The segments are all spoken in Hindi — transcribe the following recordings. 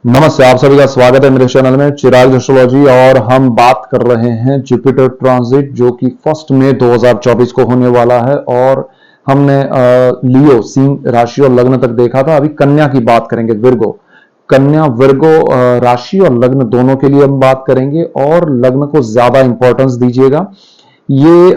नमस्ते, आप सभी का स्वागत है मेरे चैनल में चिराग एस्ट्रोलॉजी। और हम बात कर रहे हैं जुपिटर ट्रांजिट जो कि 1 मई 2024 को होने वाला है। और हमने लियो सिंह राशि और लग्न तक देखा था। अभी कन्या की बात करेंगे, विर्गो कन्या विर्गो राशि और लग्न दोनों के लिए हम बात करेंगे। और लग्न को ज्यादा इंपॉर्टेंस दीजिएगा। ये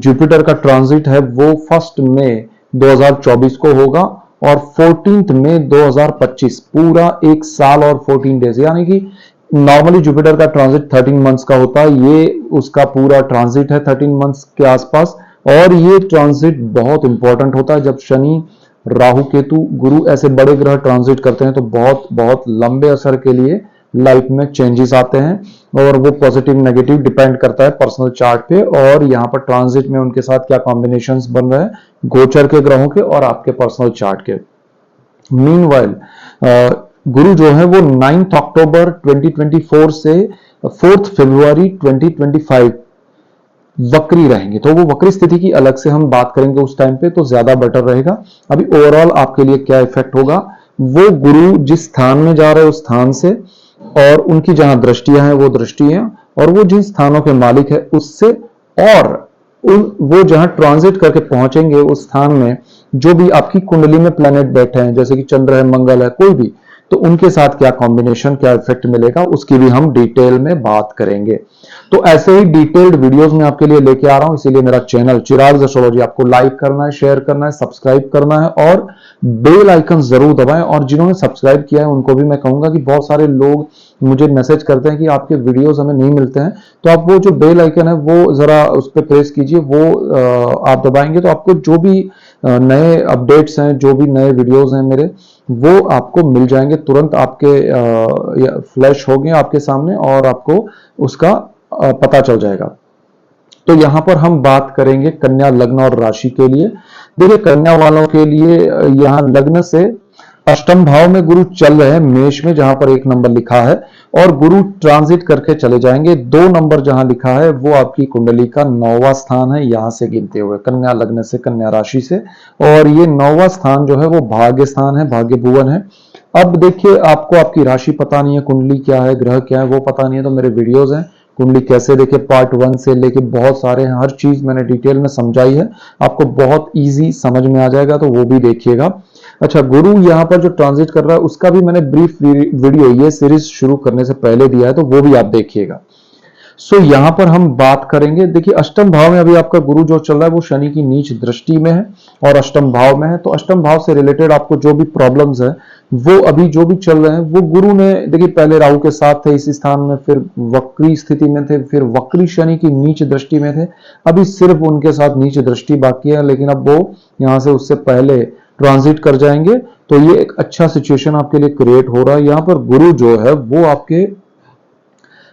जुपिटर का ट्रांजिट है वो 1 मई 2024 को होगा और 14 मई 2025 पूरा 1 साल और 14 डेज, यानी कि नॉर्मली जुपिटर का ट्रांजिट 13 मंथ्स का होता है। ये उसका पूरा ट्रांजिट है 13 मंथ्स के आसपास। और ये ट्रांजिट बहुत इंपॉर्टेंट होता है जब शनि, राहु, केतु, गुरु ऐसे बड़े ग्रह ट्रांजिट करते हैं तो बहुत बहुत लंबे असर के लिए लाइफ में चेंजेस आते हैं। और वो पॉजिटिव नेगेटिव डिपेंड करता है पर्सनल चार्ट पे और यहाँ पर ट्रांजिट में उनके साथ क्या कॉम्बिनेशंस बन रहे हैं गोचर के ग्रहों के और आपके पर्सनल चार्ट के। मीनवाइल गुरु जो है वो 9 अक्टूबर 2024 से 4 फरवरी 2025 वक्री रहेंगे। तो वो वक्री स्थिति की अलग से हम बात करेंगे उस टाइम पे, तो ज्यादा बेटर रहेगा। अभी ओवरऑल आपके लिए क्या इफेक्ट होगा, वो गुरु जिस स्थान में जा रहे हैं उस स्थान से और उनकी जहां दृष्टियां हैं वो दृष्टियां और वो जिन स्थानों के मालिक है उससे और वो जहां ट्रांजिट करके पहुंचेंगे उस स्थान में जो भी आपकी कुंडली में प्लैनेट बैठे हैं, जैसे कि चंद्र है, मंगल है, कोई भी, तो उनके साथ क्या कॉम्बिनेशन, क्या इफेक्ट मिलेगा उसकी भी हम डिटेल में बात करेंगे। तो ऐसे ही डिटेल्ड वीडियोस में आपके लिए लेके आ रहा हूं, इसीलिए मेरा चैनल चिराग एस्ट्रोलॉजी आपको लाइक करना है, शेयर करना है, सब्सक्राइब करना है और बेल आइकन जरूर दबाएं। और जिन्होंने सब्सक्राइब किया है उनको भी मैं कहूंगा कि बहुत सारे लोग मुझे मैसेज करते हैं कि आपके वीडियोस हमें नहीं मिलते हैं, तो आप वो जो बेल आइकन है वो जरा उस पर प्रेस कीजिए। वो आप दबाएंगे तो आपको जो भी नए अपडेट्स हैं, जो भी नए वीडियोस हैं मेरे, वो आपको मिल जाएंगे तुरंत, आपके फ्लैश होंगे आपके सामने और आपको उसका पता चल जाएगा। तो यहां पर हम बात करेंगे कन्या लग्न और राशि के लिए। देखिए कन्या वालों के लिए यहां लग्न से अष्टम भाव में गुरु चल रहे हैं मेष में, जहां पर 1 नंबर लिखा है, और गुरु ट्रांजिट करके चले जाएंगे। 2 नंबर जहां लिखा है वो आपकी कुंडली का 9वां स्थान है, यहां से गिनते हुए कन्या लग्न से, कन्या राशि से। और ये 9वां स्थान जो है वो भाग्य स्थान है, भाग्य भुवन है। अब देखिए आपको आपकी राशि पता नहीं है, कुंडली क्या है, ग्रह क्या है वो पता नहीं है, तो मेरे वीडियोस हैं कुंडली कैसे देखे पार्ट 1 से लेके बहुत सारे हैं, हर चीज मैंने डिटेल में समझाई है, आपको बहुत इजी समझ में आ जाएगा, तो वो भी देखिएगा। अच्छा, गुरु यहाँ पर जो ट्रांजिट कर रहा है उसका भी मैंने ब्रीफ वीडियो ये सीरीज शुरू करने से पहले दिया है, तो वो भी आप देखिएगा। सो यहां पर हम बात करेंगे, देखिए अष्टम भाव में अभी आपका गुरु जो चल रहा है वो शनि की नीच दृष्टि में है और अष्टम भाव में है। तो अष्टम भाव से रिलेटेड आपको जो भी प्रॉब्लम्स है वो अभी जो भी चल रहे हैं वो गुरु ने, देखिए पहले राहु के साथ थे इसी स्थान में, फिर वक्री स्थिति में थे, फिर वक्री शनि की नीच दृष्टि में थे, अभी सिर्फ उनके साथ नीच दृष्टि बाकी है, लेकिन अब वो यहां से उससे पहले ट्रांजिट कर जाएंगे। तो ये एक अच्छा सिचुएशन आपके लिए क्रिएट हो रहा है। यहां पर गुरु जो है वो आपके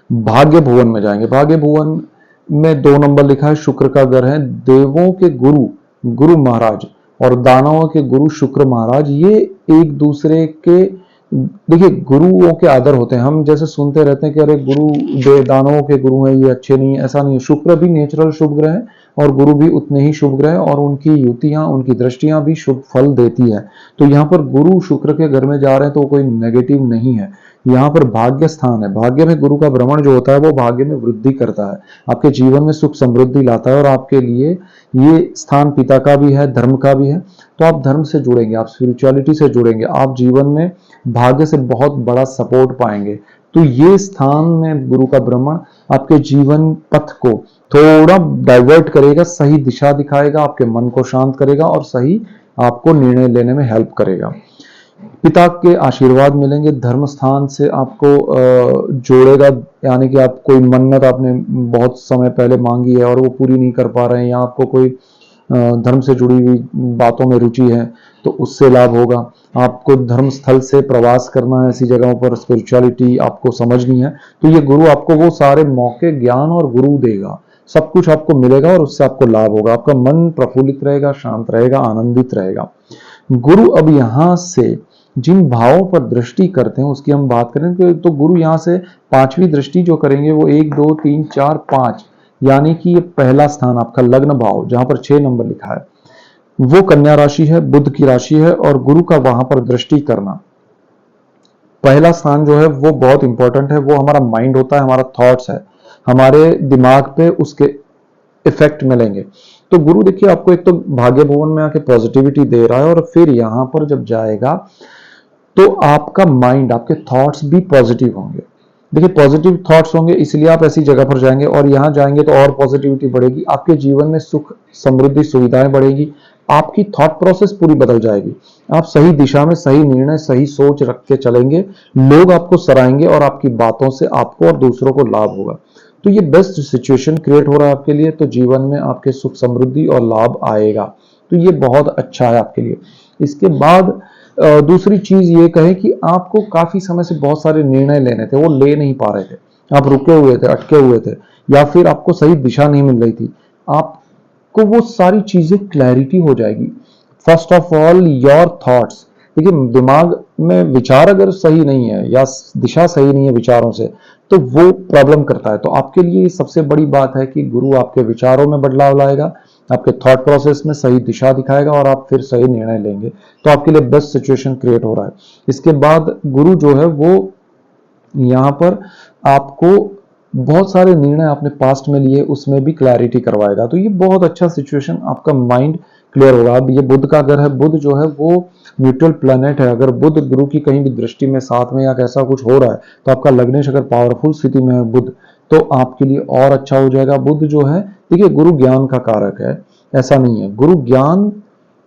भाग्य भुवन में जाएंगे। भाग्य भुवन में 2 नंबर लिखा है, शुक्र का घर है, देवों के गुरु गुरु महाराज और दानवों के गुरु शुक्र महाराज, ये एक दूसरे के, देखिए गुरुओं के आदर होते हैं। हम जैसे सुनते रहते हैं कि अरे गुरु दानवों के गुरु हैं, ये अच्छे नहीं है, ऐसा नहीं है। शुक्र भी नेचुरल शुभ ग्रह है और गुरु भी उतने ही शुभ ग्रह है और उनकी युतियां, उनकी दृष्टियां भी शुभ फल देती है। तो यहाँ पर गुरु शुक्र के घर में जा रहे हैं तो कोई नेगेटिव नहीं है। यहाँ पर भाग्य स्थान है, भाग्य में गुरु का भ्रमण जो होता है वो भाग्य में वृद्धि करता है, आपके जीवन में सुख समृद्धि लाता है और आपके लिए ये स्थान पिता का भी है, धर्म का भी है। तो आप धर्म से जुड़ेंगे, आप स्पिरिचुअलिटी से जुड़ेंगे, आप जीवन में भाग्य से बहुत बड़ा सपोर्ट पाएंगे। तो ये स्थान में गुरु का भ्रमण आपके जीवन पथ को थोड़ा डाइवर्ट करेगा, सही दिशा दिखाएगा, आपके मन को शांत करेगा और सही आपको निर्णय लेने में हेल्प करेगा। पिता के आशीर्वाद मिलेंगे, धर्म स्थान से आपको जोड़ेगा, यानी कि आप कोई मन्नत आपने बहुत समय पहले मांगी है और वो पूरी नहीं कर पा रहे हैं, या आपको कोई धर्म से जुड़ी हुई बातों में रुचि है तो उससे लाभ होगा। आपको धर्म स्थल से प्रवास करना है, ऐसी जगहों पर स्पिरिचुअलिटी आपको समझनी है, तो ये गुरु आपको वो सारे मौके, ज्ञान और गुरु देगा, सब कुछ आपको मिलेगा और उससे आपको लाभ होगा। आपका मन प्रफुल्लित रहेगा, शांत रहेगा, आनंदित रहेगा। गुरु अब यहां से जिन भावों पर दृष्टि करते हैं उसकी हम बात करें तो गुरु यहां से 5वीं दृष्टि जो करेंगे वो 1 2 3 4 5, यानी कि ये पहला स्थान आपका लग्न भाव जहां पर 6 नंबर लिखा है वो कन्या राशि है, बुध की राशि है, और गुरु का वहां पर दृष्टि करना पहला स्थान जो है वो बहुत इंपॉर्टेंट है, वो हमारा माइंड होता है, हमारा थॉट्स है, हमारे दिमाग पे उसके इफेक्ट मिलेंगे। तो गुरु देखिए आपको एक तो भाग्य भवन में आके पॉजिटिविटी दे रहा है, और फिर यहां पर जब जाएगा तो आपका माइंड, आपके थॉट्स भी पॉजिटिव होंगे। देखिए पॉजिटिव थॉट्स होंगे इसलिए आप ऐसी जगह पर जाएंगे, और यहां जाएंगे तो और पॉजिटिविटी बढ़ेगी, आपके जीवन में सुख समृद्धि सुविधाएं बढ़ेगी, आपकी थॉट प्रोसेस पूरी बदल जाएगी, आप सही दिशा में सही निर्णय सही सोच रख के चलेंगे, लोग आपको सराहेंगे और आपकी बातों से आपको और दूसरों को लाभ होगा। तो ये बेस्ट सिचुएशन क्रिएट हो रहा है आपके लिए, तो जीवन में आपके सुख समृद्धि और लाभ आएगा, तो ये बहुत अच्छा है आपके लिए। इसके बाद दूसरी चीज ये कहें कि आपको काफी समय से बहुत सारे निर्णय लेने थे, वो ले नहीं पा रहे थे, आप रुके हुए थे, अटके हुए थे, या फिर आपको सही दिशा नहीं मिल रही थी, आपको वो सारी चीजें क्लैरिटी हो जाएगी। First of all your thoughts, देखिए दिमाग में विचार अगर सही नहीं है या दिशा सही नहीं है विचारों से, तो वो प्रॉब्लम करता है। तो आपके लिए सबसे बड़ी बात है कि गुरु आपके विचारों में बदलाव लाएगा, आपके थॉट प्रोसेस में सही दिशा दिखाएगा, और आप फिर सही निर्णय लेंगे, तो आपके लिए बेस्ट सिचुएशन क्रिएट हो रहा है। इसके बाद गुरु जो है वो यहाँ पर आपको बहुत सारे निर्णय आपने पास्ट में लिए उसमें भी क्लैरिटी करवाएगा, तो ये बहुत अच्छा सिचुएशन, आपका माइंड क्लियर होगा। अब ये बुध का घर है, बुध जो है वो न्यूट्रल प्लैनेट है, अगर बुध गुरु की कहीं भी दृष्टि में साथ में या कैसा कुछ हो रहा है, तो आपका लग्नेश अगर पावरफुल स्थिति में है बुध, तो आपके लिए और अच्छा हो जाएगा। बुध जो है देखिए गुरु ज्ञान का कारक है, ऐसा नहीं है, गुरु ज्ञान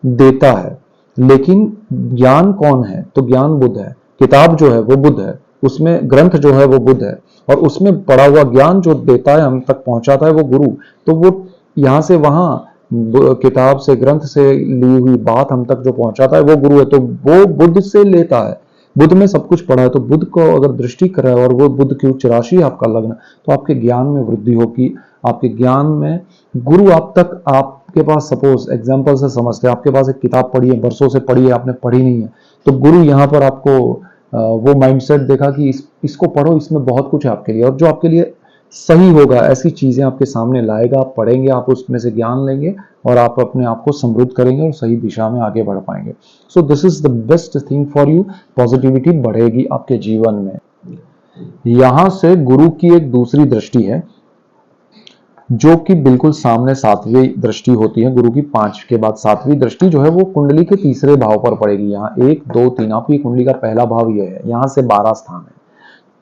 देता है, लेकिन ज्ञान कौन है, तो ज्ञान बुध है, किताब जो है वो बुध है, उसमें ग्रंथ जो है वो बुध है, और उसमें पढ़ा हुआ ज्ञान जो देता है हम तक पहुंचाता है वो गुरु। तो वो यहां से वहां किताब से ग्रंथ से ली हुई बात हम तक जो पहुंचाता है वो गुरु है, तो वो बुद्ध से लेता है, बुद्ध में सब कुछ पढ़ा है, तो बुद्ध को अगर दृष्टि करे और वो बुद्ध की उच्च राशि आपका लग्न, तो आपके ज्ञान में वृद्धि होगी, आपके ज्ञान में गुरु आप तक, आपके पास सपोज एग्जाम्पल से समझते हैं, आपके पास एक किताब पढ़ी है, बरसों से पढ़ी है, आपने पढ़ी नहीं है, तो गुरु यहाँ पर आपको वो माइंडसेट देखा कि इसको पढ़ो, इसमें बहुत कुछ है आपके लिए, और जो आपके लिए सही होगा ऐसी चीजें आपके सामने लाएगा, आप पढ़ेंगे, आप उसमें से ज्ञान लेंगे, और आप अपने आप को समृद्ध करेंगे और सही दिशा में आगे बढ़ पाएंगे। So this is the best thing for you, positivity बढ़ेगी आपके जीवन में। यहां से गुरु की एक दूसरी दृष्टि है जो कि बिल्कुल सामने सातवीं दृष्टि होती है गुरु की, 5 के बाद सातवीं दृष्टि जो है वो कुंडली के तीसरे भाव पर पड़ेगी। यहाँ 1 2 3 आपकी कुंडली का पहला भाव ये है, यहाँ से 12 स्थान है,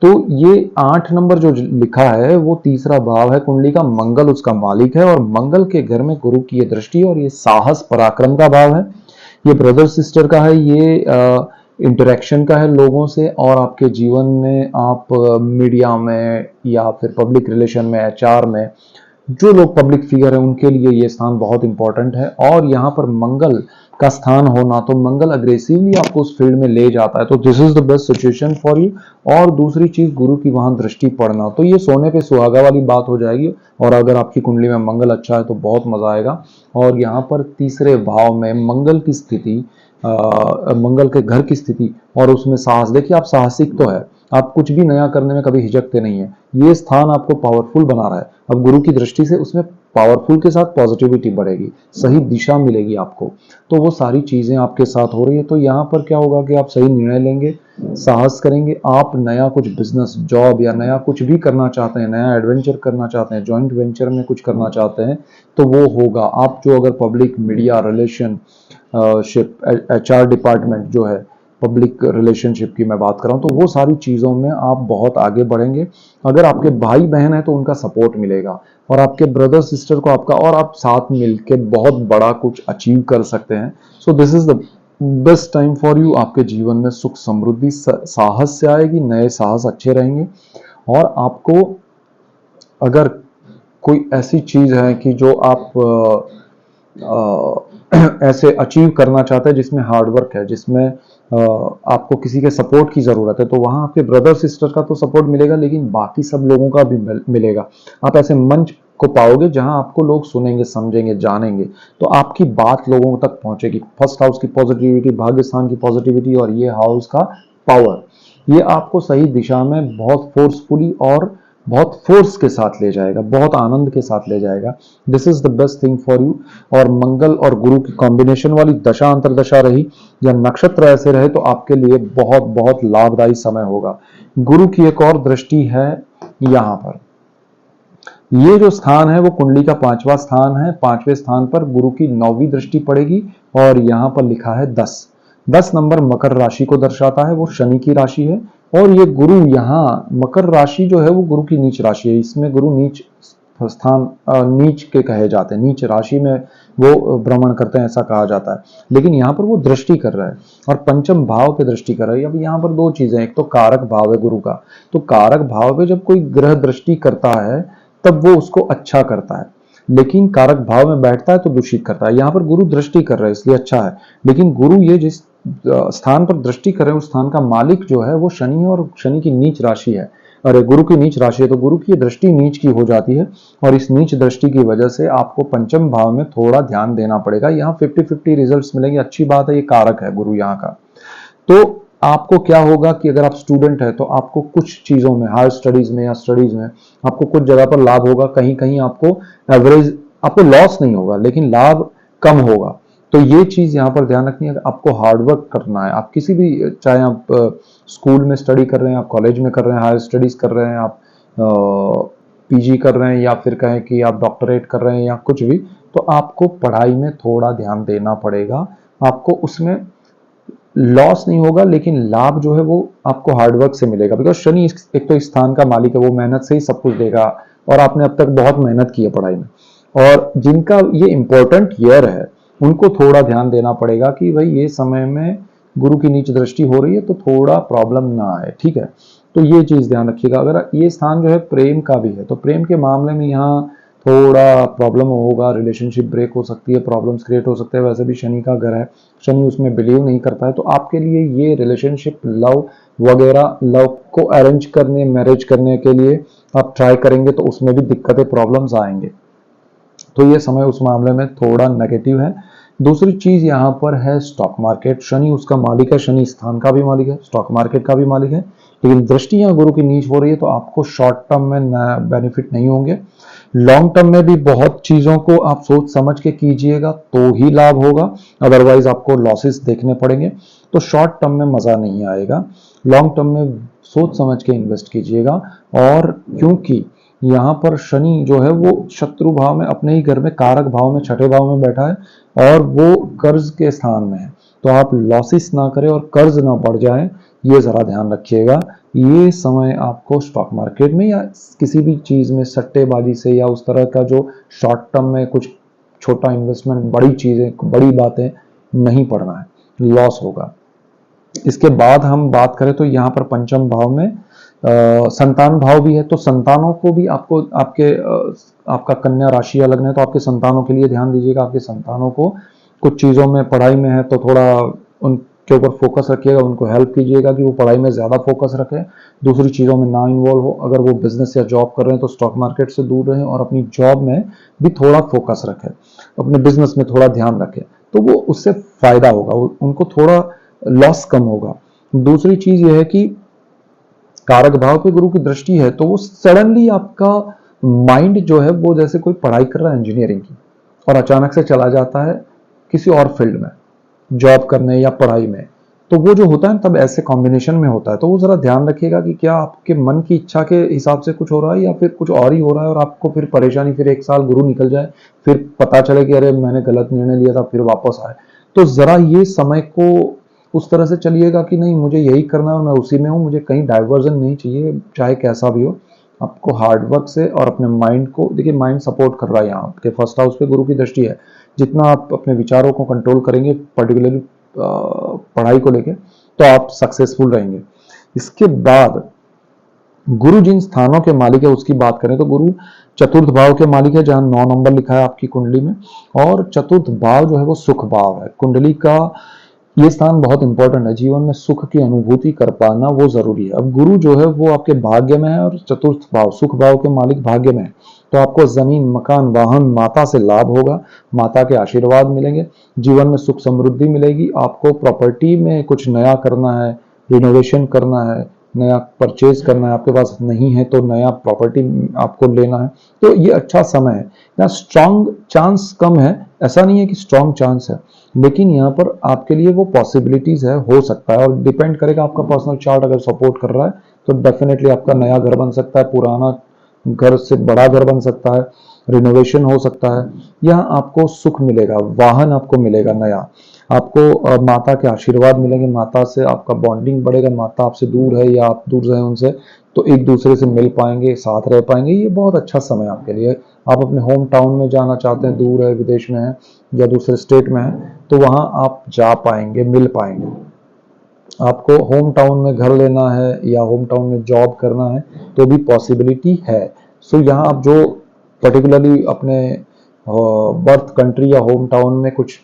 तो ये 8 नंबर जो लिखा है वो तीसरा भाव है कुंडली का, मंगल उसका मालिक है, और मंगल के घर में गुरु की ये दृष्टि, और ये साहस पराक्रम का भाव है, ये ब्रदर सिस्टर का है, ये इंटरेक्शन का है लोगों से, और आपके जीवन में आप मीडिया में या फिर पब्लिक रिलेशन में, एचआर में, जो लोग पब्लिक फिगर है उनके लिए ये स्थान बहुत इंपॉर्टेंट है। और यहाँ पर मंगल का स्थान होना, तो मंगल अग्रेसिवली आपको उस फील्ड में ले जाता है, तो this is the best situation for you. और दूसरी चीज गुरु की वहां दृष्टि पड़ना, तो ये सोने पे सुहागा वाली बात हो जाएगी, और अगर आपकी कुंडली में मंगल अच्छा है तो बहुत मजा आएगा। और यहाँ पर तीसरे भाव में मंगल की स्थिति, मंगल के घर की स्थिति, और उसमें साहस, देखिए आप साहसिक तो है, आप कुछ भी नया करने में कभी हिचकते नहीं है, ये स्थान आपको पावरफुल बना रहा है। अब गुरु की दृष्टि से उसमें पावरफुल के साथ पॉजिटिविटी बढ़ेगी, सही दिशा मिलेगी आपको, तो वो सारी चीजें आपके साथ हो रही है। तो यहाँ पर क्या होगा कि आप सही निर्णय लेंगे, साहस करेंगे, आप नया कुछ बिजनेस जॉब या नया कुछ भी करना चाहते हैं, नया एडवेंचर करना चाहते हैं, जॉइंट वेंचर में कुछ करना चाहते हैं, तो वो होगा। आप जो अगर public media relation ship, HR department जो है, पब्लिक रिलेशनशिप की मैं बात कर रहा हूँ, तो वो सारी चीज़ों में आप बहुत आगे बढ़ेंगे। अगर आपके भाई बहन है तो उनका सपोर्ट मिलेगा, और आपके ब्रदर सिस्टर को आपका, और आप साथ मिलके बहुत बड़ा कुछ अचीव कर सकते हैं। So this is the best time for you, आपके जीवन में सुख समृद्धि साहस से आएगी, नए साहस अच्छे रहेंगे। और आपको अगर कोई ऐसी चीज है कि जो आप ऐसे अचीव करना चाहते हैं जिसमें हार्डवर्क है, जिसमें आपको किसी के सपोर्ट की जरूरत है, तो वहां आपके ब्रदर सिस्टर का तो सपोर्ट मिलेगा, लेकिन बाकी सब लोगों का भी मिलेगा। आप ऐसे मंच को पाओगे जहां आपको लोग सुनेंगे, समझेंगे, जानेंगे, तो आपकी बात लोगों तक पहुंचेगी। फर्स्ट हाउस की पॉजिटिविटी, भाग्य स्थान की पॉजिटिविटी, और ये हाउस का पावर, ये आपको सही दिशा में बहुत फोर्सफुली और बहुत फोर्स के साथ ले जाएगा, बहुत आनंद के साथ ले जाएगा। This is the best thing for you. और मंगल और गुरु की कॉम्बिनेशन वाली दशा अंतरदशा रही या नक्षत्र ऐसे रहे तो आपके लिए बहुत बहुत लाभदायी समय होगा। गुरु की एक और दृष्टि है यहां पर, ये जो स्थान है वो कुंडली का 5वां स्थान है। 5वें स्थान पर गुरु की 9वीं दृष्टि पड़ेगी और यहां पर लिखा है 10। 10 नंबर मकर राशि को दर्शाता है, वो शनि की राशि है। और ये गुरु यहाँ मकर राशि जो है वो गुरु की नीच राशि है। इसमें गुरु नीच स्थान नीच के कहे जाते हैं, नीच राशि में वो भ्रमण करते हैं ऐसा कहा जाता है। लेकिन यहाँ पर वो दृष्टि कर रहा है और पंचम भाव पे दृष्टि कर रहा है। अब यहाँ पर दो चीजें, एक तो कारक भाव है गुरु का, तो कारक भाव पे जब कोई ग्रह दृष्टि करता है तब वो उसको अच्छा करता है, लेकिन कारक भाव में बैठता है तो दूषित करता है। यहाँ पर गुरु दृष्टि कर रहा है इसलिए अच्छा है, लेकिन गुरु ये जिस स्थान पर दृष्टि कर रहे हैं उस स्थान का मालिक जो है वो शनि है और शनि की नीच राशि है। अरे गुरु की नीच राशि है तो गुरु की दृष्टि नीच की हो जाती है और इस नीच दृष्टि की वजह से आपको पंचम भाव में थोड़ा ध्यान देना पड़ेगा। यहाँ 50-50 रिजल्ट्स मिलेंगे, अच्छी बात है, ये कारक है गुरु यहाँ का। तो आपको क्या होगा कि अगर आप स्टूडेंट है तो आपको कुछ चीजों में, हायर स्टडीज में या स्टडीज में आपको कुछ जगह पर लाभ होगा, कहीं कहीं आपको एवरेज, आपको लॉस नहीं होगा लेकिन लाभ कम होगा। तो ये चीज यहाँ पर ध्यान रखनी है, आपको हार्डवर्क करना है। आप किसी भी, चाहे आप स्कूल में स्टडी कर रहे हैं, आप कॉलेज में कर रहे हैं, हायर स्टडीज कर रहे हैं, आप पीजी कर रहे हैं या फिर कहें कि आप डॉक्टरेट कर रहे हैं या कुछ भी, तो आपको पढ़ाई में थोड़ा ध्यान देना पड़ेगा। आपको उसमें लॉस नहीं होगा लेकिन लाभ जो है वो आपको हार्डवर्क से मिलेगा, बिकॉज शनि एक तो इस स्थान का मालिक है, वो मेहनत से ही सब कुछ देगा और आपने अब तक बहुत मेहनत की है पढ़ाई में। और जिनका ये इंपॉर्टेंट ईयर है उनको थोड़ा ध्यान देना पड़ेगा कि भाई ये समय में गुरु की नीच दृष्टि हो रही है तो थोड़ा प्रॉब्लम ना आए, ठीक है। तो ये चीज ध्यान रखिएगा। अगर ये स्थान जो है प्रेम का भी है तो प्रेम के मामले में यहाँ थोड़ा प्रॉब्लम होगा, रिलेशनशिप ब्रेक हो सकती है, प्रॉब्लम्स क्रिएट हो सकते हैं। वैसे भी शनि का घर है, शनि उसमें बिलीव नहीं करता है, तो आपके लिए ये रिलेशनशिप, लव वगैरह, लव को अरेंज करने, मैरिज करने के लिए आप ट्राई करेंगे तो उसमें भी दिक्कतें, प्रॉब्लम्स आएंगे। तो ये समय उस मामले में थोड़ा नेगेटिव है। दूसरी चीज यहाँ पर है स्टॉक मार्केट। शनि उसका मालिक है, शनि स्थान का भी मालिक है, स्टॉक मार्केट का भी मालिक है, लेकिन दृष्टि यहाँ गुरु की नीच हो रही है तो आपको शॉर्ट टर्म में बेनिफिट नहीं होंगे। लॉन्ग टर्म में भी बहुत चीजों को आप सोच समझ के कीजिएगा तो ही लाभ होगा, अदरवाइज आपको लॉसेस देखने पड़ेंगे। तो शॉर्ट टर्म में मजा नहीं आएगा, लॉन्ग टर्म में सोच समझ के इन्वेस्ट कीजिएगा। और क्योंकि यहाँ पर शनि जो है वो शत्रु भाव में, अपने ही घर में कारक भाव में, छठे भाव में बैठा है और वो कर्ज के स्थान में है, तो आप लॉसेस ना करें और कर्ज ना बढ़ जाए, ये जरा ध्यान रखिएगा। ये समय आपको स्टॉक मार्केट में या किसी भी चीज में सट्टेबाजी से या उस तरह का जो शॉर्ट टर्म में कुछ छोटा इन्वेस्टमेंट, बड़ी चीजें, बड़ी बातें नहीं पढ़ना है, लॉस होगा। इसके बाद हम बात करें तो यहाँ पर पंचम भाव में संतान भाव भी है, तो संतानों को भी आपको, आपका कन्या राशि या लग्न है तो आपके संतानों के लिए ध्यान दीजिएगा। आपके संतानों को कुछ चीजों में, पढ़ाई में है तो थोड़ा उनके ऊपर फोकस रखिएगा, उनको हेल्प कीजिएगा कि वो पढ़ाई में ज्यादा फोकस रखें, दूसरी चीजों में ना इन्वॉल्व हो। अगर वो बिजनेस या जॉब कर रहे हैं तो स्टॉक मार्केट से दूर रहें और अपनी जॉब में भी थोड़ा फोकस रखें, अपने बिजनेस में थोड़ा ध्यान रखें, तो वो उससे फायदा होगा, उनको थोड़ा लॉस कम होगा। दूसरी चीज यह है कि कारक भाव पे गुरु की दृष्टि है तो वो सडनली आपका माइंड जो है वो, जैसे कोई पढ़ाई कर रहा है इंजीनियरिंग की और अचानक से चला जाता है किसी और फील्ड में जॉब करने या पढ़ाई में, तो वो जो होता है तब ऐसे कॉम्बिनेशन में होता है। तो वो जरा ध्यान रखिएगा कि क्या आपके मन की इच्छा के हिसाब से कुछ हो रहा है या फिर कुछ और ही हो रहा है और आपको फिर परेशानी, फिर एक साल गुरु निकल जाए, फिर पता चले कि अरे मैंने गलत निर्णय लिया था, फिर वापस आए। तो जरा ये समय को उस तरह से चलिएगा कि नहीं मुझे यही करना है और मैं उसी में हूँ, मुझे कहीं डाइवर्जन नहीं चाहिए, चाहे कैसा भी हो। आपको हार्डवर्क से और अपने माइंड को, देखिए माइंड सपोर्ट कर रहा है, यहाँ आपके फर्स्ट हाउस पे गुरु की दृष्टि है, जितना आप अपने विचारों को कंट्रोल करेंगे पर्टिकुलरली पढ़ाई को लेके तो आप सक्सेसफुल रहेंगे। इसके बाद गुरु जिन स्थानों के मालिक है उसकी बात करें तो गुरु चतुर्थ भाव के मालिक है, जहां 9 नंबर लिखा है आपकी कुंडली में, और चतुर्थ भाव जो है वो सुख भाव है। कुंडली का ये स्थान बहुत इंपॉर्टेंट है, जीवन में सुख की अनुभूति कर पाना वो जरूरी है। अब गुरु जो है वो आपके भाग्य में है और चतुर्थ भाव, सुख भाव के मालिक भाग्य में है, तो आपको जमीन, मकान, वाहन, माता से लाभ होगा, माता के आशीर्वाद मिलेंगे, जीवन में सुख समृद्धि मिलेगी। आपको प्रॉपर्टी में कुछ नया करना है, रिनोवेशन करना है, नया परचेज करना है, आपके पास नहीं है तो नया प्रॉपर्टी आपको लेना है, तो ये अच्छा समय है। यहाँ स्ट्रॉन्ग चांस कम है, ऐसा नहीं है कि स्ट्रॉन्ग चांस है, लेकिन यहाँ पर आपके लिए वो पॉसिबिलिटीज है, हो सकता है, और डिपेंड करेगा आपका पर्सनल चार्ट अगर सपोर्ट कर रहा है तो डेफिनेटली आपका नया घर बन सकता है, पुराना घर से बड़ा घर बन सकता है, रिनोवेशन हो सकता है। यहाँ आपको सुख मिलेगा, वाहन आपको मिलेगा नया, आपको माता के आशीर्वाद मिलेंगे, माता से आपका बॉन्डिंग बढ़ेगा, माता आपसे दूर है या आप दूर रहे उनसे तो एक दूसरे से मिल पाएंगे, साथ रह पाएंगे। ये बहुत अच्छा समय है आपके लिए। आप अपने होम टाउन में जाना चाहते हैं, दूर है, विदेश में है या दूसरे स्टेट में है, तो वहां आप जा पाएंगे, मिल पाएंगे। आपको होम टाउन में घर लेना है या होम टाउन में जॉब करना है तो भी पॉसिबिलिटी है। सो यहाँ आप जो पर्टिकुलरली अपने बर्थ कंट्री या होम टाउन में कुछ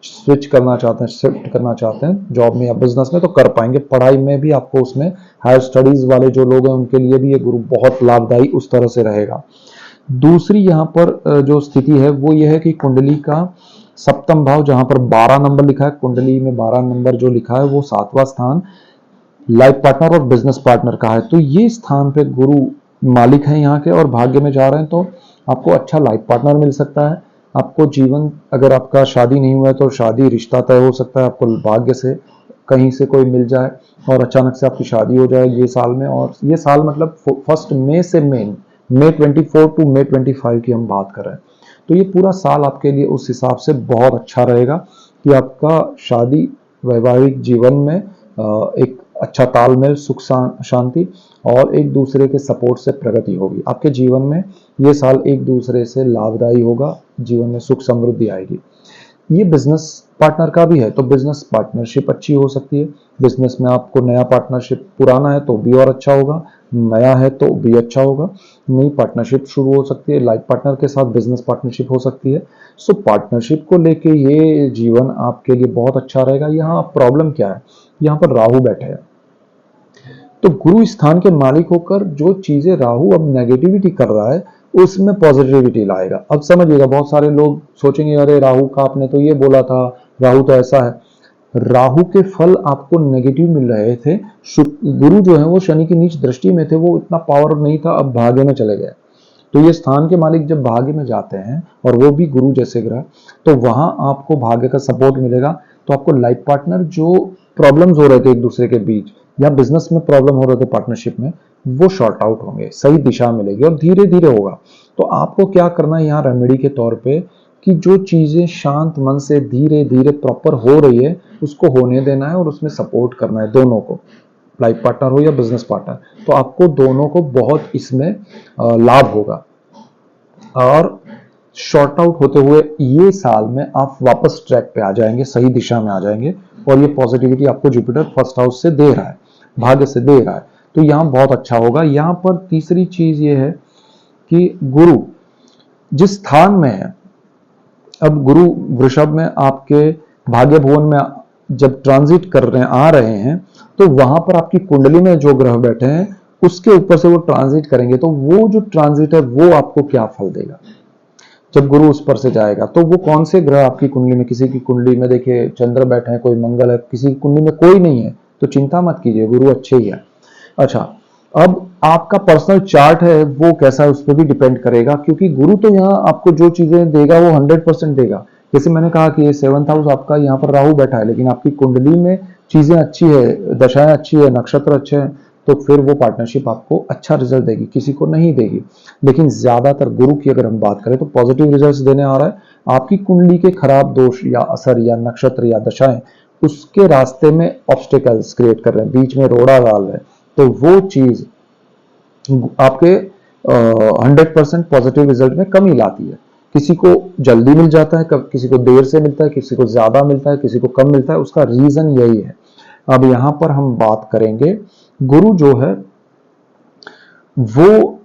स्विच करना चाहते हैं, शिफ्ट करना चाहते हैं जॉब में या बिजनेस में, तो कर पाएंगे। पढ़ाई में भी आपको उसमें हायर स्टडीज वाले जो लोग हैं उनके लिए भी ये गुरु बहुत लाभदायी उस तरह से रहेगा। दूसरी यहाँ पर जो स्थिति है वो ये है कि कुंडली का सप्तम भाव जहां पर 12 नंबर लिखा है, कुंडली में 12 नंबर जो लिखा है वो 7वां स्थान लाइफ पार्टनर और बिजनेस पार्टनर का है। तो ये स्थान पे गुरु मालिक है यहाँ के और भाग्य में जा रहे हैं, तो आपको अच्छा लाइफ पार्टनर मिल सकता है। आपको जीवन, अगर आपका शादी नहीं हुआ है तो शादी रिश्ता तय हो सकता है, आपको भाग्य से कहीं से कोई मिल जाए और अचानक से आपकी शादी हो जाए ये साल में। और ये साल मतलब 1 मई से मई 24 टू मई 25 की हम बात कर रहे हैं, तो ये पूरा साल आपके लिए उस हिसाब से बहुत अच्छा रहेगा कि आपका शादी वैवाहिक जीवन में एक अच्छा तालमेल, सुख शांति और एक दूसरे के सपोर्ट से प्रगति होगी। आपके जीवन में ये साल एक दूसरे से लाभदायी होगा, जीवन में सुख समृद्धि आएगी। ये बिजनेस पार्टनर का भी है, तो बिजनेस पार्टनरशिप अच्छी हो सकती है। बिजनेस में आपको नया पार्टनरशिप, पुराना है तो भी और अच्छा होगा, नया है तो भी अच्छा होगा, नई पार्टनरशिप शुरू हो सकती है, लाइफ पार्टनर के साथ बिजनेस पार्टनरशिप हो सकती है। सो पार्टनरशिप को लेके ये जीवन आपके लिए बहुत अच्छा रहेगा। यहाँ प्रॉब्लम क्या है, यहाँ पर राहु बैठे हैं, तो गुरु स्थान के मालिक होकर जो चीजें राहु अब नेगेटिविटी कर रहा है उसमें पॉजिटिविटी लाएगा। अब समझिएगा, बहुत सारे लोग सोचेंगे अरे राहु का आपने तो ये बोला था, राहु तो ऐसा है। राहु के फल आपको नेगेटिव मिल रहे थे, गुरु जो है वो शनि की नीच दृष्टि में थे, वो इतना पावर नहीं था, अब भाग्य में चले गए। तो ये स्थान के मालिक जब भाग्य में जाते हैं और वो भी गुरु जैसे ग्रह, तो वहां आपको भाग्य का सपोर्ट मिलेगा। तो आपको लाइफ पार्टनर जो प्रॉब्लम्स हो रहे थे एक दूसरे के बीच या बिजनेस में प्रॉब्लम हो रहे थे पार्टनरशिप में, वो शॉर्ट आउट होंगे, सही दिशा मिलेगी और धीरे धीरे होगा। तो आपको क्या करना है यहाँ रेमेडी के तौर पे कि जो चीजें शांत मन से धीरे धीरे प्रॉपर हो रही है उसको होने देना है और उसमें सपोर्ट करना है दोनों को, लाइफ पार्टनर हो या बिजनेस पार्टनर। तो आपको दोनों को बहुत इसमें लाभ होगा और शॉर्ट आउट होते हुए ये साल में आप वापस ट्रैक पे आ जाएंगे, सही दिशा में आ जाएंगे। और ये पॉजिटिविटी आपको जुपिटर फर्स्ट हाउस से दे रहा है, भाग्य से दे रहा है, तो यहाँ बहुत अच्छा होगा। यहाँ पर तीसरी चीज ये है कि गुरु जिस स्थान में है, अब गुरु वृषभ में आपके भाग्य भुवन में जब ट्रांजिट कर रहे हैं, आ रहे हैं, तो वहां पर आपकी कुंडली में जो ग्रह बैठे हैं उसके ऊपर से वो ट्रांजिट करेंगे, तो वो जो ट्रांजिट है वो आपको क्या फल देगा जब गुरु उस पर से जाएगा। तो वो कौन से ग्रह आपकी कुंडली में, किसी की कुंडली में देखिए चंद्र बैठे हैं, कोई मंगल है, किसी की कुंडली में कोई नहीं है तो चिंता मत कीजिए, गुरु अच्छे ही है। अच्छा, अब आपका पर्सनल चार्ट है वो कैसा है उस पर भी डिपेंड करेगा, क्योंकि गुरु तो यहाँ आपको जो चीजें देगा वो 100% देगा। जैसे मैंने कहा कि ये 7th हाउस आपका, यहाँ पर राहु बैठा है, लेकिन आपकी कुंडली में चीजें अच्छी है, दशाएं अच्छी है, नक्षत्र अच्छे हैं, तो फिर वो पार्टनरशिप आपको अच्छा रिजल्ट देगी, किसी को नहीं देगी। लेकिन ज्यादातर गुरु की अगर हम बात करें तो पॉजिटिव रिजल्ट्स देने आ रहा है। आपकी कुंडली के खराब दोष या असर या नक्षत्र या दशाएं उसके रास्ते में ऑब्स्टिकल्स क्रिएट कर रहे हैं, बीच में रोड़ा डाल रहे हैं, तो वो चीज आपके 100% पॉजिटिव रिजल्ट में कमी लाती है। किसी को जल्दी मिल जाता है, किसी को देर से मिलता है, किसी को ज्यादा मिलता है, किसी को कम मिलता है, उसका रीजन यही है। अब यहां पर हम बात करेंगे, गुरु जो है वो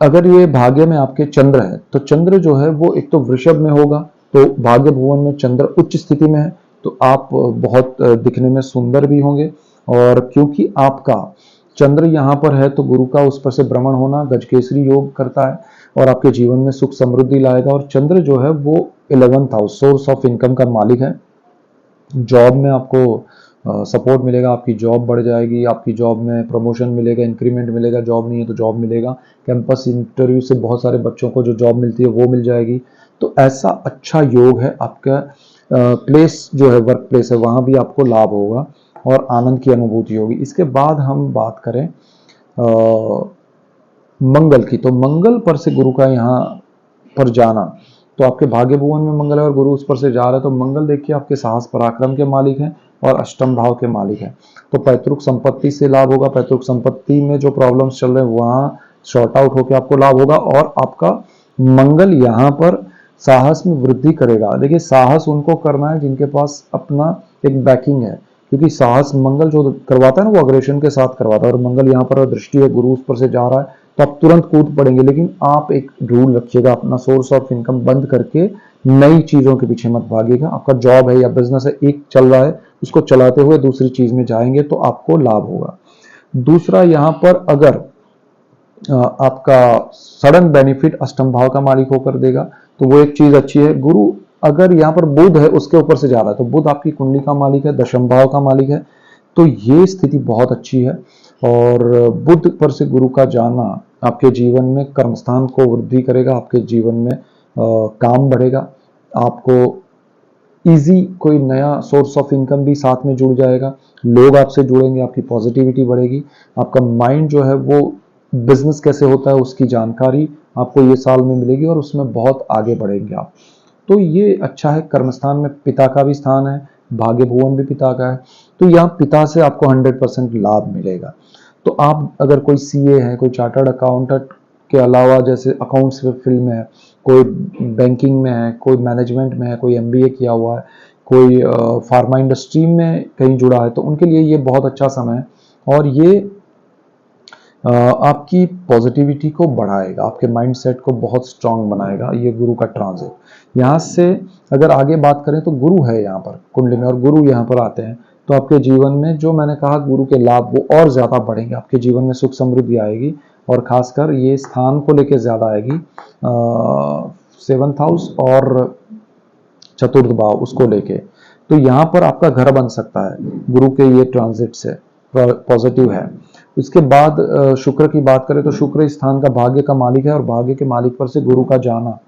अगर ये भाग्य में आपके चंद्र है, तो चंद्र जो है वो एक तो वृषभ में होगा, तो भाग्य भुवन में चंद्र उच्च स्थिति में है, तो आप बहुत दिखने में सुंदर भी होंगे। और क्योंकि आपका चंद्र यहाँ पर है तो गुरु का उस पर से भ्रमण होना गजकेसरी योग करता है और आपके जीवन में सुख समृद्धि लाएगा। और चंद्र जो है वो 11th house, source of income का मालिक है। जॉब में आपको सपोर्ट मिलेगा, आपकी जॉब बढ़ जाएगी, आपकी जॉब में प्रमोशन मिलेगा, इंक्रीमेंट मिलेगा, जॉब नहीं है तो जॉब मिलेगा, कैंपस इंटरव्यू से बहुत सारे बच्चों को जो जॉब मिलती है वो मिल जाएगी। तो ऐसा अच्छा योग है। आपका प्लेस जो है, वर्क प्लेस है, वहाँ भी आपको लाभ होगा और आनंद की अनुभूति होगी। इसके बाद हम बात करें मंगल की, तो मंगल पर से गुरु का यहाँ पर जाना, तो आपके भाग्य भुवन में मंगल है और गुरु उस पर से जा रहा है। तो मंगल देखिए आपके साहस पराक्रम के मालिक हैं और अष्टम भाव के मालिक हैं। तो पैतृक संपत्ति से लाभ होगा, पैतृक संपत्ति में जो प्रॉब्लम्स चल रहे हैं वहाँ शॉर्ट आउट होकर आपको लाभ होगा। और आपका मंगल यहाँ पर साहस में वृद्धि करेगा। देखिए साहस उनको करना है जिनके पास अपना एक बैकिंग है, क्योंकि साहस मंगल जो करवाता है ना वो अग्रेशन के साथ करवाता है। और मंगल यहाँ पर दृष्टि है, गुरु उस पर से जा रहा है, तो आप तुरंत कूद पड़ेंगे। लेकिन आप एक रूल रखिएगा, अपना सोर्स ऑफ इनकम बंद करके नई चीजों के पीछे मत भागिएगा। आपका जॉब है या बिजनेस है, एक चल रहा है, उसको चलाते हुए दूसरी चीज में जाएंगे तो आपको लाभ होगा। दूसरा, यहाँ पर अगर आपका सडन बेनिफिट अष्टम भाव का मालिक होकर देगा तो वो एक चीज अच्छी है। गुरु अगर यहाँ पर बुध है उसके ऊपर से जा रहा है, तो बुध आपकी कुंडली का मालिक है, दशम भाव का मालिक है, तो ये स्थिति बहुत अच्छी है। और बुध पर से गुरु का जाना आपके जीवन में कर्मस्थान को वृद्धि करेगा, आपके जीवन में काम बढ़ेगा, आपको इजी कोई नया सोर्स ऑफ इनकम भी साथ में जुड़ जाएगा, लोग आपसे जुड़ेंगे, आपकी पॉजिटिविटी बढ़ेगी, आपका माइंड जो है वो बिजनेस कैसे होता है उसकी जानकारी आपको ये साल में मिलेगी और उसमें बहुत आगे बढ़ेंगे आप। तो ये अच्छा है। कर्मस्थान में पिता का भी स्थान है, भाग्य भुवन भी पिता का है, तो यहाँ पिता से आपको 100% लाभ मिलेगा। तो आप अगर कोई सीए है, कोई चार्टर्ड अकाउंटेंट के अलावा जैसे अकाउंट्स फील्ड में है, कोई बैंकिंग में है, कोई मैनेजमेंट में है, कोई एमबीए किया हुआ है, कोई फार्मा इंडस्ट्री में कहीं जुड़ा है, तो उनके लिए ये बहुत अच्छा समय है। और ये आपकी पॉजिटिविटी को बढ़ाएगा, आपके माइंडसेट को बहुत स्ट्रांग बनाएगा ये गुरु का ट्रांजिट। यहाँ से अगर आगे बात करें तो गुरु है यहाँ पर कुंडली में और गुरु यहाँ पर आते हैं तो आपके जीवन में जो मैंने कहा गुरु के लाभ वो और ज्यादा बढ़ेंगे, आपके जीवन में सुख समृद्धि आएगी और खासकर ये स्थान को लेकर ज्यादा आएगी, 7th हाउस और चतुर्थ भाव उसको लेके। तो यहाँ पर आपका घर बन सकता है गुरु के ये ट्रांजिट से, पॉजिटिव है। इसके बाद शुक्र की बात करें तो शुक्र स्थान का भाग्य का मालिक है और भाग्य के मालिक पर से गुरु का जाना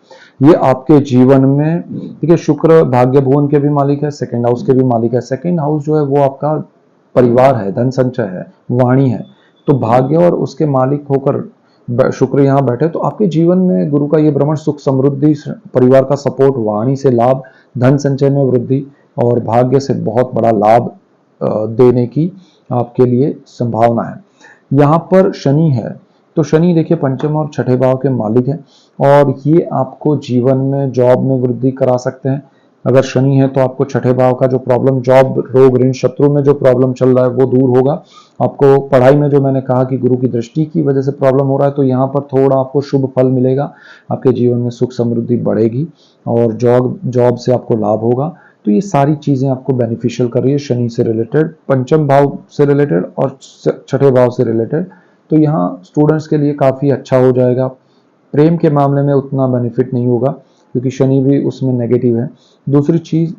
ये आपके जीवन में, देखिए शुक्र भाग्य भुवन के भी मालिक है, सेकंड हाउस के भी मालिक है। सेकंड हाउस जो है वो आपका परिवार है, धन संचय है, वाणी है। तो भाग्य और उसके मालिक होकर शुक्र यहाँ बैठे तो आपके जीवन में गुरु का ये भ्रमण सुख समृद्धि, परिवार का सपोर्ट, वाणी से लाभ, धन संचय में वृद्धि और भाग्य से बहुत बड़ा लाभ देने की आपके लिए संभावना है। यहाँ पर शनि है तो शनि देखिए पंचम और छठे भाव के मालिक है और ये आपको जीवन में जॉब में वृद्धि करा सकते हैं। अगर शनि है तो आपको छठे भाव का जो प्रॉब्लम, जॉब, रोग, ऋण, शत्रु में जो प्रॉब्लम चल रहा है वो दूर होगा। आपको पढ़ाई में जो मैंने कहा कि गुरु की दृष्टि की वजह से प्रॉब्लम हो रहा है तो यहाँ पर थोड़ा आपको शुभ फल मिलेगा, आपके जीवन में सुख समृद्धि बढ़ेगी और जॉब से आपको लाभ होगा। तो ये सारी चीजें आपको बेनिफिशियल कर रही है, शनि से रिलेटेड, पंचम भाव से रिलेटेड और छठे भाव से रिलेटेड। तो यहाँ स्टूडेंट्स के लिए काफी अच्छा हो जाएगा। प्रेम के मामले में उतना बेनिफिट नहीं होगा क्योंकि शनि भी उसमें नेगेटिव है। दूसरी चीज,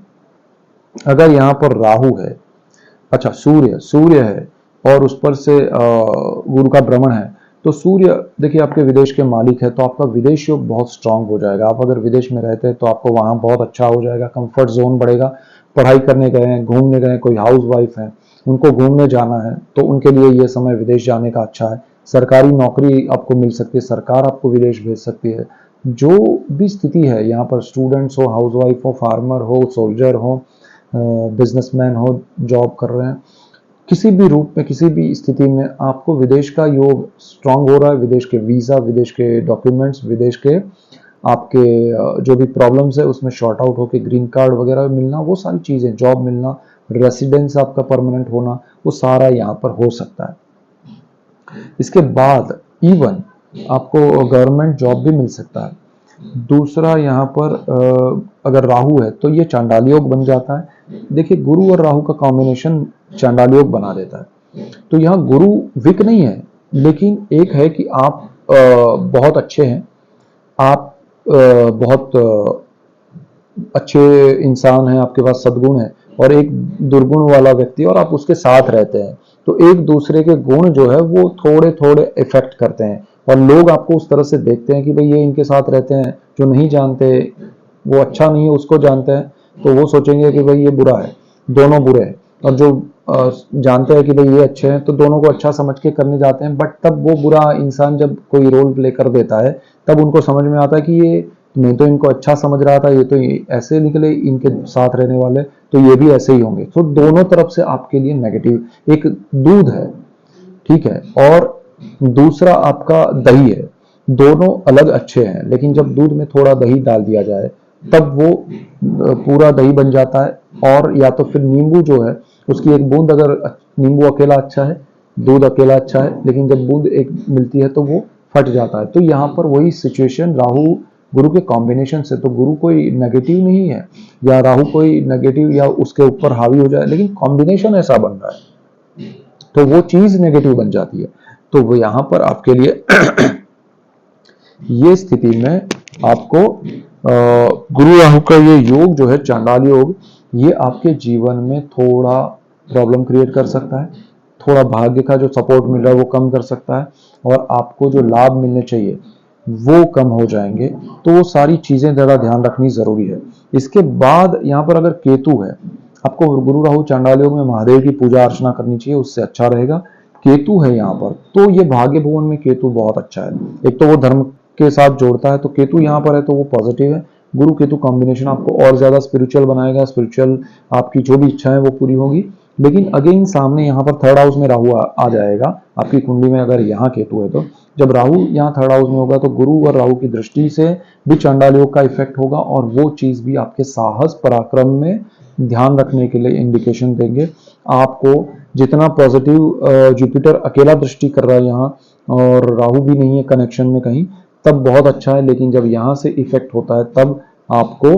अगर यहाँ पर राहु है, अच्छा सूर्य है और उस पर से गुरु का भ्रमण है तो सूर्य देखिए आपके विदेश के मालिक है, तो आपका विदेश योग बहुत स्ट्रांग हो जाएगा। आप अगर विदेश में रहते हैं तो आपको वहां बहुत अच्छा हो जाएगा, कंफर्ट जोन बढ़ेगा। पढ़ाई करने गए हैं, घूमने गए हैं, कोई हाउस वाइफ है उनको घूमने जाना है तो उनके लिए ये समय विदेश जाने का अच्छा है। सरकारी नौकरी आपको मिल सकती है, सरकार आपको विदेश भेज सकती है। जो भी स्थिति है यहाँ पर, स्टूडेंट्स हो, हाउस वाइफ हो, फार्मर हो, सोल्जर हो, बिजनेसमैन हो, जॉब कर रहे हैं, किसी भी रूप में, किसी भी स्थिति में आपको विदेश का योग स्ट्रांग हो रहा है। विदेश के वीजा, विदेश के डॉक्यूमेंट्स, विदेश के आपके जो भी प्रॉब्लम्स है उसमें शॉर्ट आउट होकर ग्रीन कार्ड वगैरह मिलना, वो सारी चीजें, जॉब मिलना, रेसिडेंस आपका परमानेंट होना, वो सारा यहाँ पर हो सकता है। इसके बाद इवन आपको गवर्नमेंट जॉब भी मिल सकता है। दूसरा, यहाँ पर अगर राहु है तो ये चांडाल योग बन जाता है। देखिए गुरु और राहु का कॉम्बिनेशन चांडाल योग बना देता है। तो यहाँ गुरु वीक नहीं है, लेकिन एक है कि आप बहुत अच्छे हैं, आप बहुत अच्छे इंसान हैं, आपके पास सद्गुण है, और एक दुर्गुण वाला व्यक्ति और आप उसके साथ रहते हैं, तो एक दूसरे के गुण जो है वो थोड़े थोड़े इफेक्ट करते हैं और लोग आपको उस तरह से देखते हैं कि भाई ये इनके साथ रहते हैं, जो नहीं जानते वो अच्छा नहीं है उसको जानते हैं तो वो सोचेंगे कि भाई ये बुरा है, दोनों बुरे हैं। और जो जानते हैं कि भाई ये अच्छे हैं तो दोनों को अच्छा समझ के करने जाते हैं, बट तब वो बुरा इंसान जब कोई रोल प्ले कर देता है तब उनको समझ में आता है कि ये मैं तो इनको अच्छा समझ रहा था, ये तो ऐसे निकले इनके साथ रहने वाले, तो ये भी ऐसे ही होंगे। तो दोनों तरफ से आपके लिए नेगेटिव। एक दूध है, ठीक है, और दूसरा आपका दही है, दोनों अलग अच्छे हैं, लेकिन जब दूध में थोड़ा दही डाल दिया जाए तब वो पूरा दही बन जाता है। और या तो फिर नींबू जो है उसकी एक बूंद, अगर नींबू अकेला अच्छा है, दूध अकेला अच्छा है, लेकिन जब बूंद एक मिलती है तो वो फट जाता है। तो यहाँ पर वही सिचुएशन राहु गुरु के कॉम्बिनेशन से, तो गुरु कोई नेगेटिव नहीं है या राहु कोई नेगेटिव या उसके ऊपर हावी हो जाए, लेकिन कॉम्बिनेशन ऐसा बन रहा है तो वो चीज नेगेटिव बन जाती है। तो वो यहां पर आपके लिए ये स्थिति में आपको गुरु राहु का ये योग जो है चांडाल योग, ये आपके जीवन में थोड़ा प्रॉब्लम क्रिएट कर सकता है, थोड़ा भाग्य का जो सपोर्ट मिल रहा है वो कम कर सकता है, और आपको जो लाभ मिलने चाहिए वो कम हो जाएंगे। तो वो सारी चीजें ज़्यादा ध्यान रखनी जरूरी है। इसके बाद यहाँ पर अगर केतु है, आपको गुरु राहु चांडाल योग में महादेव की पूजा अर्चना करनी चाहिए, उससे अच्छा रहेगा। केतु है यहाँ पर, तो ये भाग्य भुवन में केतु बहुत अच्छा है। एक तो वो धर्म के साथ जोड़ता है, तो केतु यहाँ पर है तो वो पॉजिटिव है। गुरु केतु कॉम्बिनेशन आपको और ज्यादा स्पिरिचुअल बनाएगा, स्पिरिचुअल आपकी जो भी इच्छा है वो पूरी होगी। लेकिन अगेन सामने यहाँ पर थर्ड हाउस में राहु आ जाएगा आपकी कुंडली में, अगर यहाँ केतु है तो जब राहु यहाँ थर्ड हाउस में होगा तो गुरु और राहु की दृष्टि से भी चांडाल योग का इफेक्ट होगा, और वो चीज भी आपके साहस पराक्रम में ध्यान रखने के लिए इंडिकेशन देंगे। आपको जितना पॉजिटिव जुपिटर अकेला दृष्टि कर रहा है यहाँ, और राहु भी नहीं है कनेक्शन में कहीं, तब बहुत अच्छा है। लेकिन जब यहाँ से इफेक्ट होता है तब आपको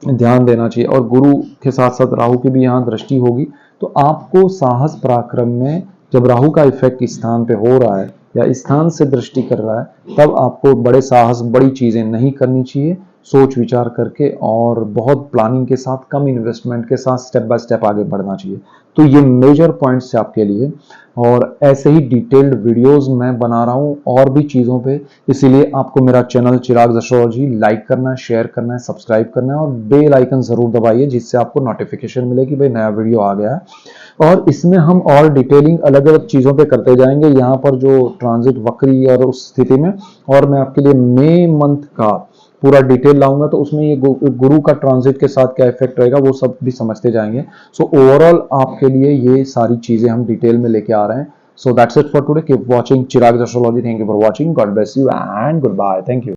ध्यान देना चाहिए। और गुरु के साथ साथ राहु की भी यहाँ दृष्टि होगी, तो आपको साहस पराक्रम में जब राहु का इफेक्ट इस स्थान पे हो रहा है या इस स्थान से दृष्टि कर रहा है, तब आपको बड़े साहस बड़ी चीजें नहीं करनी चाहिए, सोच विचार करके और बहुत प्लानिंग के साथ, कम इन्वेस्टमेंट के साथ स्टेप बाय स्टेप आगे बढ़ना चाहिए। तो ये मेजर पॉइंट्स है आपके लिए, और ऐसे ही डिटेल्ड वीडियोस मैं बना रहा हूँ और भी चीज़ों पे। इसीलिए आपको मेरा चैनल चिराग एस्ट्रोलॉजी लाइक करना है, शेयर करना है, सब्सक्राइब करना है और बेल आइकन जरूर दबाइए, जिससे आपको नोटिफिकेशन मिले कि भाई नया वीडियो आ गया है। और इसमें हम और डिटेलिंग अलग अलग चीज़ों पे करते जाएंगे, यहाँ पर जो ट्रांजिट वक्री और उस स्थिति में, और मैं आपके लिए मई मंथ का पूरा डिटेल लाऊंगा, तो उसमें ये गुरु का ट्रांजिट के साथ क्या इफेक्ट रहेगा वो सब भी समझते जाएंगे। सो ओवरऑल आपके लिए ये सारी चीजें हम डिटेल में लेके आ रहे हैं। So that's it for today. Keep watching Chirag astrology. Thank you for watching. God bless you and goodbye. Thank you.